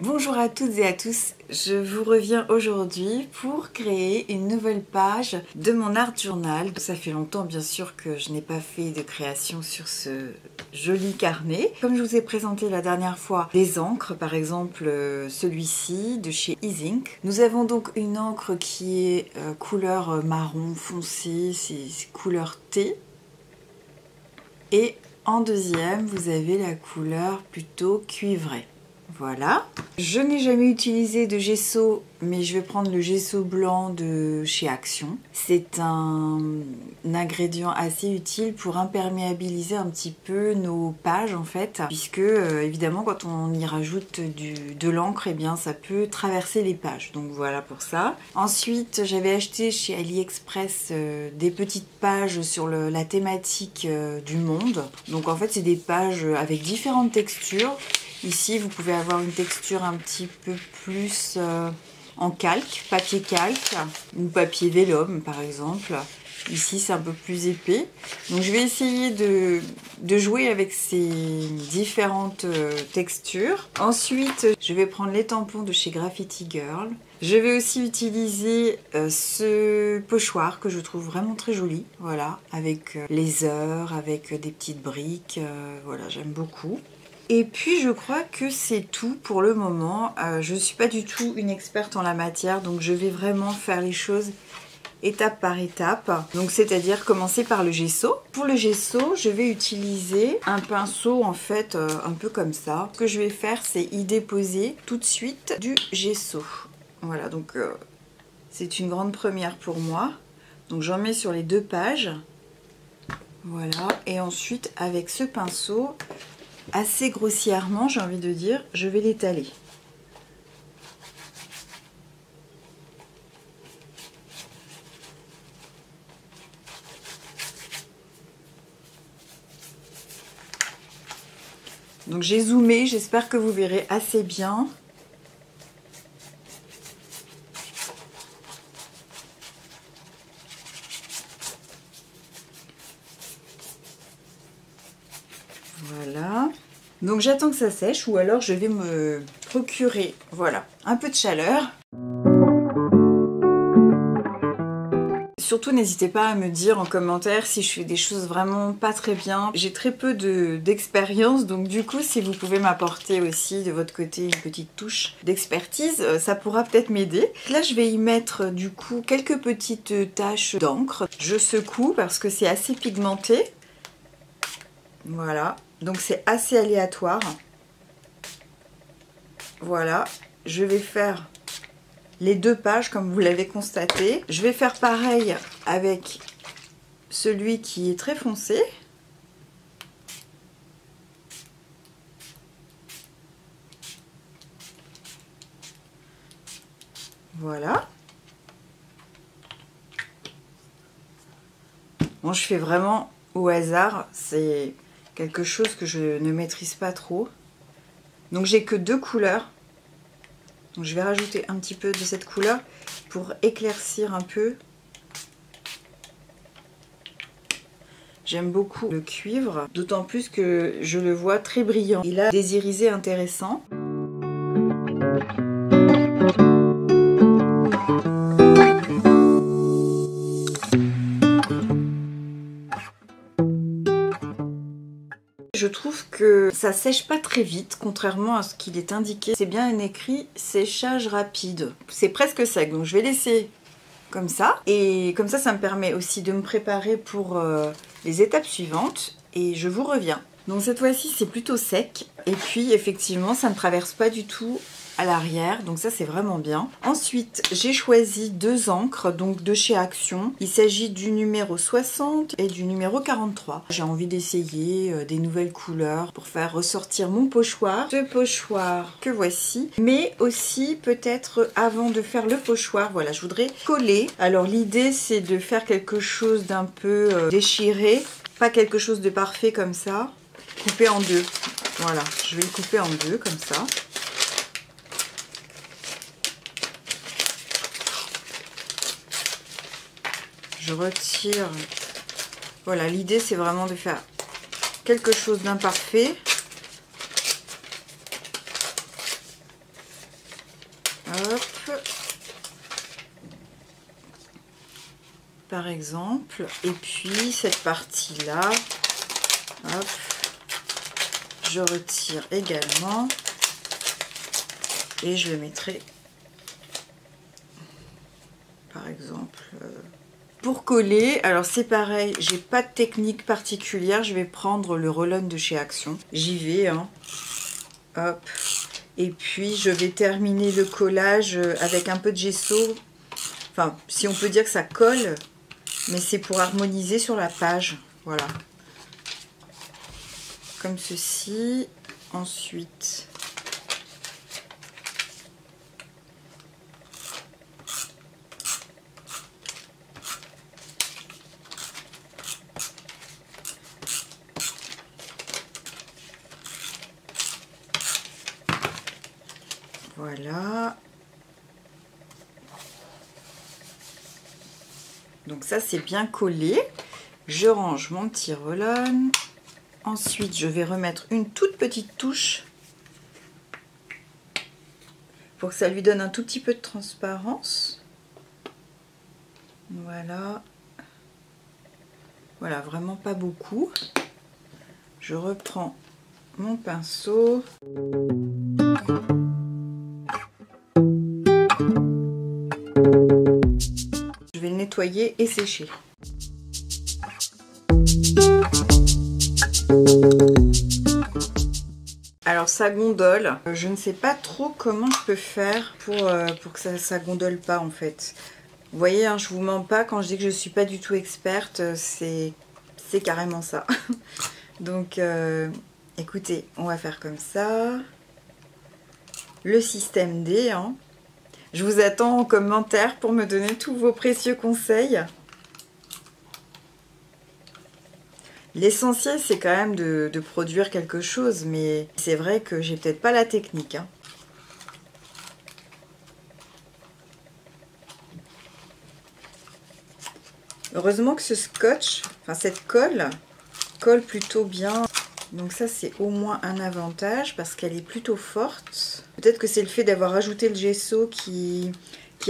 Bonjour à toutes et à tous, je vous reviens aujourd'hui pour créer une nouvelle page de mon art journal. Ça fait longtemps bien sûr que je n'ai pas fait de création sur ce joli carnet. Comme je vous ai présenté la dernière fois des encres, par exemple celui-ci de chez Ease-Ink. Nous avons donc une encre qui est couleur marron foncé, c'est couleur thé. Et en deuxième, vous avez la couleur plutôt cuivrée. Voilà. Je n'ai jamais utilisé de gesso, mais je vais prendre le gesso blanc de chez Action. C'est un ingrédient assez utile pour imperméabiliser un petit peu nos pages en fait, puisque évidemment quand on y rajoute de l'encre, eh bien ça peut traverser les pages. Donc voilà pour ça. Ensuite, j'avais acheté chez AliExpress des petites pages sur la thématique du monde. Donc en fait, c'est des pages avec différentes textures. Ici, vous pouvez avoir une texture un petit peu plus en calque, papier calque ou papier vélum par exemple. Ici, c'est un peu plus épais. Donc, je vais essayer de jouer avec ces différentes textures. Ensuite, je vais prendre les tampons de chez Graffiti Girl. Je vais aussi utiliser ce pochoir que je trouve vraiment très joli. Voilà, avec les heures, avec des petites briques. Voilà, j'aime beaucoup. Et puis je crois que c'est tout pour le moment. Je ne suis pas du tout une experte en la matière, donc je vais vraiment faire les choses étape par étape. Donc c'est-à-dire commencer par le gesso. Pour le gesso, je vais utiliser un pinceau en fait un peu comme ça. Ce que je vais faire, c'est y déposer tout de suite du gesso. Voilà, donc c'est une grande première pour moi. Donc j'en mets sur les deux pages. Voilà, et ensuite avec ce pinceau, assez grossièrement, j'ai envie de dire, je vais l'étaler. Donc j'ai zoomé, j'espère que vous verrez assez bien. Voilà. Donc j'attends que ça sèche ou alors je vais me procurer, voilà, un peu de chaleur. Surtout n'hésitez pas à me dire en commentaire si je fais des choses vraiment pas très bien. J'ai très peu d'expérience, donc du coup si vous pouvez m'apporter aussi de votre côté une petite touche d'expertise, ça pourra peut-être m'aider. Là je vais y mettre du coup quelques petites taches d'encre. Je secoue parce que c'est assez pigmenté. Voilà, donc c'est assez aléatoire. Voilà, je vais faire les deux pages comme vous l'avez constaté. Je vais faire pareil avec celui qui est très foncé. Voilà. Bon, je fais vraiment au hasard, c'est quelque chose que je ne maîtrise pas trop. Donc j'ai que deux couleurs. Donc je vais rajouter un petit peu de cette couleur pour éclaircir un peu. J'aime beaucoup le cuivre, d'autant plus que je le vois très brillant. Il a des irisés intéressants. Je trouve que ça sèche pas très vite, contrairement à ce qu'il est indiqué. C'est bien écrit séchage rapide. C'est presque sec, donc je vais laisser comme ça. Et comme ça me permet aussi de me préparer pour les étapes suivantes. Et je vous reviens. Donc cette fois-ci, c'est plutôt sec. Et puis effectivement, ça ne traverse pas du tout à l'arrière, donc ça c'est vraiment bien. Ensuite, j'ai choisi deux encres, donc de chez Action. Il s'agit du numéro 60 et du numéro 43. J'ai envie d'essayer des nouvelles couleurs pour faire ressortir mon pochoir. Ce pochoir que voici, mais aussi peut-être avant de faire le pochoir, voilà, je voudrais coller. Alors l'idée c'est de faire quelque chose d'un peu déchiré, pas quelque chose de parfait comme ça, coupé en deux. Voilà, je vais le couper en deux comme ça. Je retire. Voilà, l'idée c'est vraiment de faire quelque chose d'imparfait Hop. Par exemple. Et puis cette partie-là, hop, je retire également. Et je le mettrai, par exemple, pour coller. Alors c'est pareil, j'ai pas de technique particulière. Je vais prendre le Roll-On de chez Action. J'y vais, hein. Hop. Et puis je vais terminer le collage avec un peu de gesso. Enfin, si on peut dire que ça colle, mais c'est pour harmoniser sur la page. Voilà. Comme ceci. Ensuite... Voilà. Donc ça c'est bien collé. Je range mon petit Roll-On. Ensuite je vais remettre une toute petite touche pour que ça lui donne un tout petit peu de transparence. Voilà. Voilà, vraiment pas beaucoup. Je reprends mon pinceau. Je vais le nettoyer et sécher. Alors ça gondole, je ne sais pas trop comment je peux faire pour que ça gondole pas en fait. Vous voyez, hein, je vous mens pas quand je dis que je suis pas du tout experte, c'est carrément ça. Donc écoutez, on va faire comme ça. Le système D, hein. Je vous attends en commentaire pour me donner tous vos précieux conseils. L'essentiel, c'est quand même de produire quelque chose, mais c'est vrai que j'ai peut-être pas la technique, hein. Heureusement que ce scotch, enfin cette colle plutôt bien. Donc ça, c'est au moins un avantage parce qu'elle est plutôt forte. Peut-être que c'est le fait d'avoir ajouté le gesso qui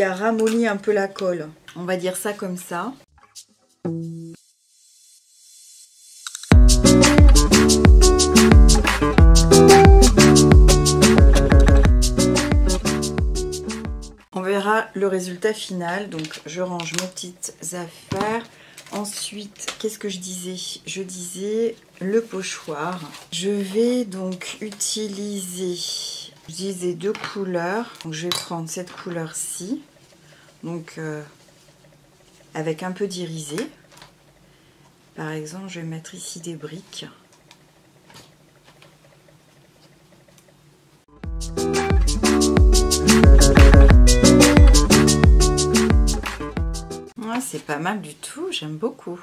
a ramolli un peu la colle. On va dire ça comme ça. On verra le résultat final. Donc je range mes petites affaires. Ensuite, qu'est-ce que je disais? Je disais le pochoir. Je vais donc utiliser, je disais 2 couleurs. Donc je vais prendre cette couleur-ci, donc avec un peu d'irisé. Par exemple, je vais mettre ici des briques. Ouais, c'est pas mal du tout, j'aime beaucoup.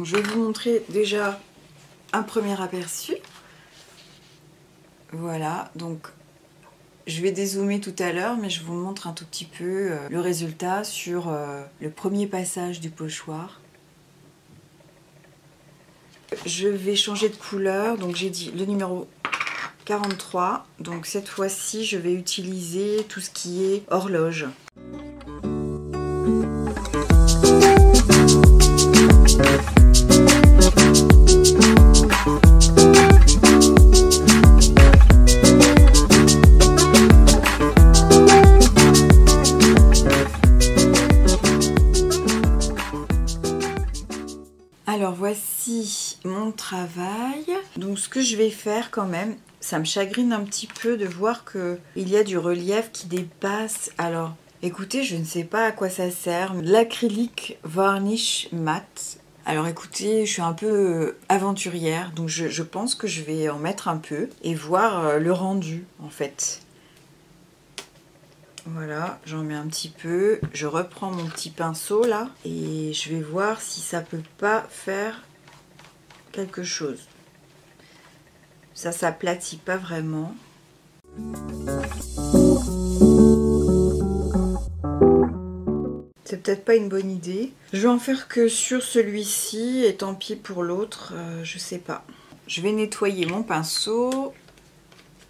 Je vais vous montrer déjà un premier aperçu. Voilà, donc je vais dézoomer tout à l'heure, mais je vous montre un tout petit peu le résultat sur le premier passage du pochoir. Je vais changer de couleur, donc j'ai dit le numéro 43. Donc cette fois-ci, je vais utiliser tout ce qui est horloge. Alors voici mon travail. Donc ce que je vais faire quand même, ça me chagrine un petit peu de voir qu'il y a du relief qui dépasse. Alors écoutez, je ne sais pas à quoi ça sert. L'acrylique varnish mat. Alors écoutez, je suis un peu aventurière, donc je pense que je vais en mettre un peu et voir le rendu en fait. Voilà, j'en mets un petit peu, je reprends mon petit pinceau là et je vais voir si ça peut pas faire quelque chose. Ça s'aplatit pas vraiment. C'est peut-être pas une bonne idée. Je vais en faire que sur celui-ci et tant pis pour l'autre, je sais pas. Je vais nettoyer mon pinceau.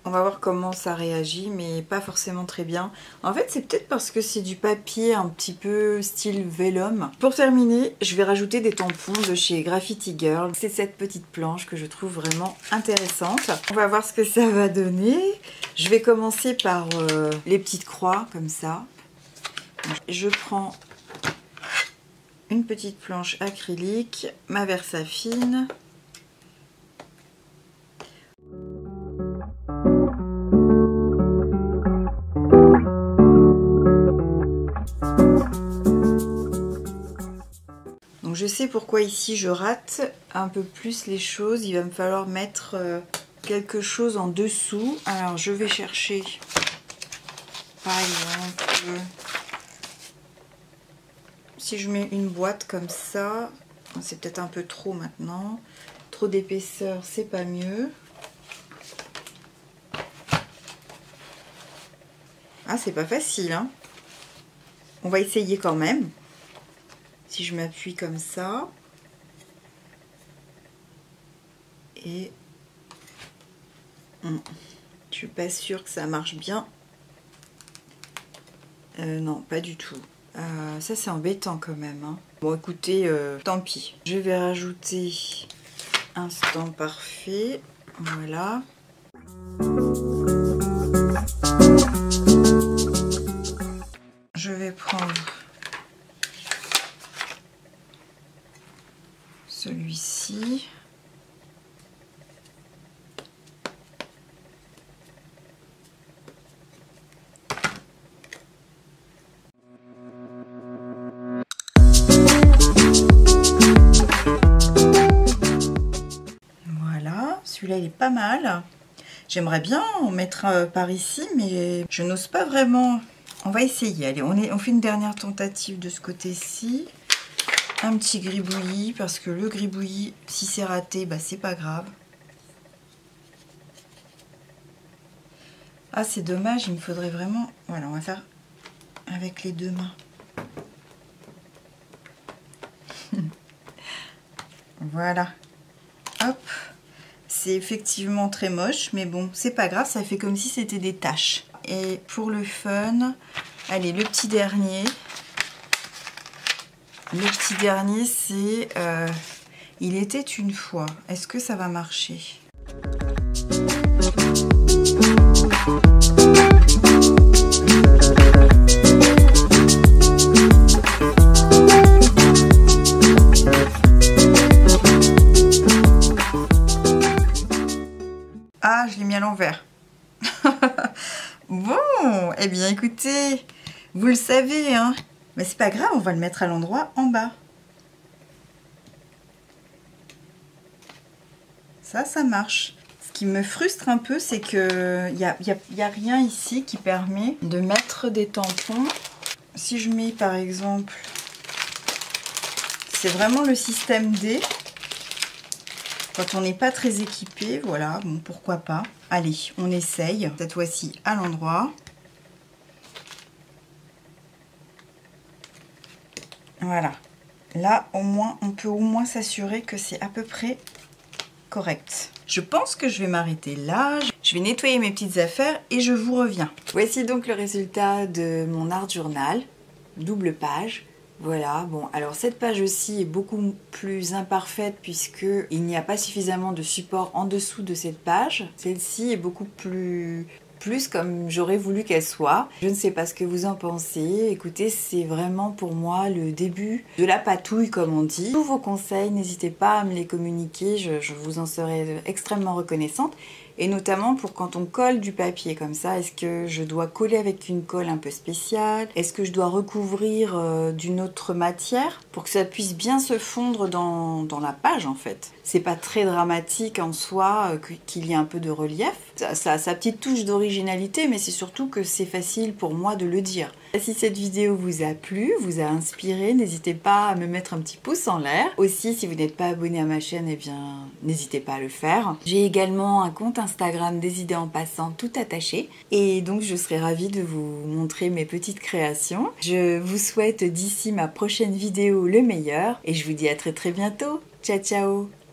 On va voir comment ça réagit, mais pas forcément très bien. En fait, c'est peut-être parce que c'est du papier un petit peu style vellum. Pour terminer, je vais rajouter des tampons de chez Graffiti Girl. C'est cette petite planche que je trouve vraiment intéressante. On va voir ce que ça va donner. Je vais commencer par les petites croix, comme ça. Je prends une petite planche acrylique, ma Versafine. Donc je sais pourquoi ici je rate un peu plus les choses. Il va me falloir mettre quelque chose en dessous. Alors je vais chercher par exemple, si je mets une boîte comme ça, c'est peut-être un peu trop maintenant. Trop d'épaisseur, c'est pas mieux. Ah, c'est pas facile, hein. On va essayer quand même. Si je m'appuie comme ça. Et... je suis pas sûre que ça marche bien. Non, pas du tout. Ça, c'est embêtant quand même, hein. Bon, écoutez, tant pis. Je vais rajouter Instant Parfait. Voilà. Je vais prendre celui-ci. Voilà, celui-là il est pas mal. J'aimerais bien en mettre par ici, mais je n'ose pas vraiment. On va essayer. Allez, on fait une dernière tentative de ce côté-ci. Un petit gribouillis, parce que le gribouillis, si c'est raté, bah c'est pas grave. Ah, c'est dommage, il me faudrait vraiment... Voilà, on va faire avec les deux mains. Voilà. Hop. C'est effectivement très moche, mais bon, c'est pas grave, ça fait comme si c'était des taches. Et pour le fun, allez, le petit dernier. Le petit dernier, c'est Il était une fois. Est-ce que ça va marcher? Ah, je l'ai mis à l'envers. Bon, eh bien écoutez, vous le savez, hein. Mais c'est pas grave, on va le mettre à l'endroit en bas. Ça marche. Ce qui me frustre un peu, c'est que y a rien ici qui permet de mettre des tampons. Si je mets par exemple, c'est vraiment le système D. Quand on n'est pas très équipé, voilà, bon, pourquoi pas. Allez, on essaye, cette fois-ci à l'endroit. Voilà. Là, au moins, on peut au moins s'assurer que c'est à peu près correct. Je pense que je vais m'arrêter là. Je vais nettoyer mes petites affaires et je vous reviens. Voici donc le résultat de mon art journal. Double page. Voilà, bon, alors cette page aussi est beaucoup plus imparfaite puisqu'il n'y a pas suffisamment de support en dessous de cette page. Celle-ci est beaucoup plus plus comme j'aurais voulu qu'elle soit. Je ne sais pas ce que vous en pensez. Écoutez, c'est vraiment pour moi le début de la patouille, comme on dit. Tous vos conseils, n'hésitez pas à me les communiquer, je vous en serai extrêmement reconnaissante. Et notamment pour quand on colle du papier comme ça, est-ce que je dois coller avec une colle un peu spéciale? Est-ce que je dois recouvrir d'une autre matière pour que ça puisse bien se fondre dans la page en fait? C'est pas très dramatique en soi qu'il y ait un peu de relief. Ça a sa petite touche d'originalité, mais c'est surtout que c'est facile pour moi de le dire. Si cette vidéo vous a plu, vous a inspiré, n'hésitez pas à me mettre un petit pouce en l'air. Aussi, si vous n'êtes pas abonné à ma chaîne, eh bien, n'hésitez pas à le faire. J'ai également un compte Instagram des idées en passant tout attaché. Et donc, je serai ravie de vous montrer mes petites créations. Je vous souhaite d'ici ma prochaine vidéo le meilleur. Et je vous dis à très bientôt. Ciao, ciao!